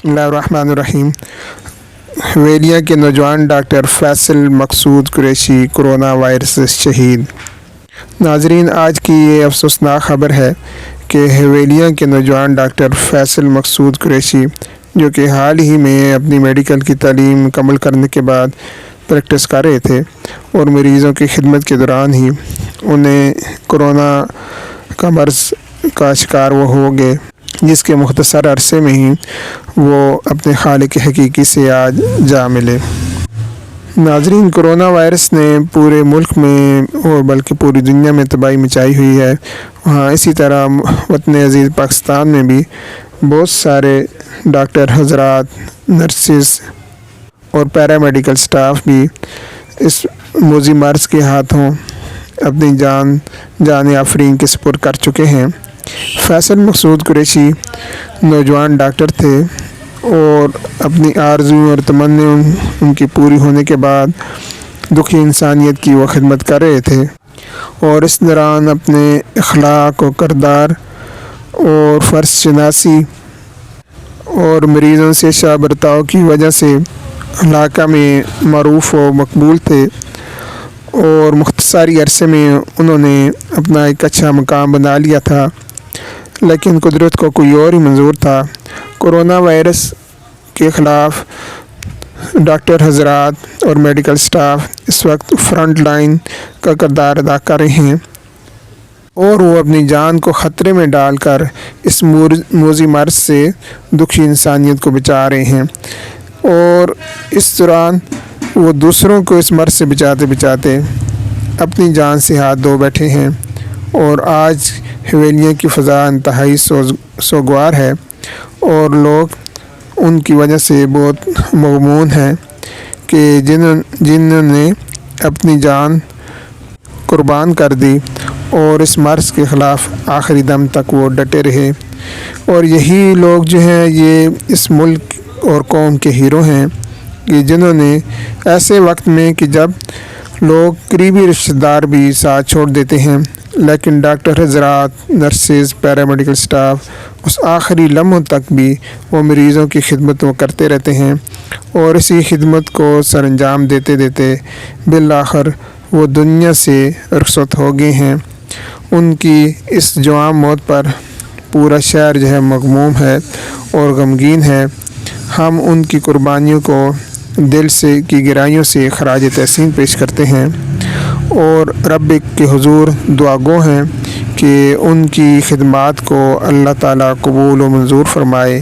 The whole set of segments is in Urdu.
بسم اللہ الرحمن الرحیم۔ حویلیہ کے نوجوان ڈاکٹر فیصل مقصود قریشی کرونا وائرس سے شہید۔ ناظرین، آج کی یہ افسوسناک خبر ہے کہ حویلیہ کے نوجوان ڈاکٹر فیصل مقصود قریشی، جو کہ حال ہی میں اپنی میڈیکل کی تعلیم مکمل کرنے کے بعد پریکٹس کر رہے تھے اور مریضوں کی خدمت کے دوران ہی انہیں کرونا کا مرض کا شکار وہ ہو گئے، جس کے مختصر عرصے میں ہی وہ اپنے خالق حقیقی سے آج جا ملے۔ ناظرین، کرونا وائرس نے پورے ملک میں اور بلکہ پوری دنیا میں تباہی مچائی ہوئی ہے۔ وہاں اسی طرح وطن عزیز پاکستان میں بھی بہت سارے ڈاکٹر حضرات، نرسز اور پیرامیڈیکل سٹاف بھی اس موذی مرض کے ہاتھوں اپنی جان آفرین کے سپرد کر چکے ہیں۔ فیصل مقصود قریشی نوجوان ڈاکٹر تھے اور اپنی آرزوؤں اور تمنا ان کی پوری ہونے کے بعد دکھی انسانیت کی وہ خدمت کر رہے تھے، اور اس دوران اپنے اخلاق و کردار اور فرض شناسی اور مریضوں سے اچھا برتاؤ کی وجہ سے علاقہ میں معروف و مقبول تھے، اور مختصری عرصے میں انہوں نے اپنا ایک اچھا مقام بنا لیا تھا۔ لیکن قدرت کو کوئی اور ہی منظور تھا۔ کرونا وائرس کے خلاف ڈاکٹر حضرات اور میڈیکل سٹاف اس وقت فرنٹ لائن کا کردار ادا کر رہے ہیں، اور وہ اپنی جان کو خطرے میں ڈال کر اس موذی مرض سے دکھی انسانیت کو بچا رہے ہیں، اور اس دوران وہ دوسروں کو اس مرض سے بچاتے اپنی جان سے ہاتھ دھو بیٹھے ہیں۔ اور آج حویلیہ کی فضا انتہائی سوگوار ہے، اور لوگ ان کی وجہ سے بہت مغموم ہیں کہ جنہوں نے اپنی جان قربان کر دی اور اس مرض کے خلاف آخری دم تک وہ ڈٹے رہے۔ اور یہی لوگ جو ہیں یہ اس ملک اور قوم کے ہیرو ہیں، کہ جنہوں نے ایسے وقت میں کہ جب لوگ قریبی رشتہ دار بھی ساتھ چھوڑ دیتے ہیں، لیکن ڈاکٹر حضرات، نرسز، پیرامیڈیکل سٹاف اس آخری لمحوں تک بھی وہ مریضوں کی خدمت وہ کرتے رہتے ہیں، اور اسی خدمت کو سر انجام دیتے بالآخر وہ دنیا سے رخصت ہو گئے ہیں۔ ان کی اس جواں موت پر پورا شہر جو ہے مغموم ہے اور غمگین ہے۔ ہم ان کی قربانیوں کو دل سے کی گہرائیوں سے خراج تحسین پیش کرتے ہیں، اور رب کے حضور دعا گو ہیں کہ ان کی خدمات کو اللہ تعالیٰ قبول و منظور فرمائے،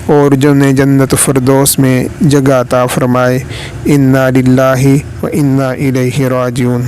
اور جنہیں جنت فردوس میں جگہ عطا فرمائے۔ انا للہ و انا الیہ راجعون۔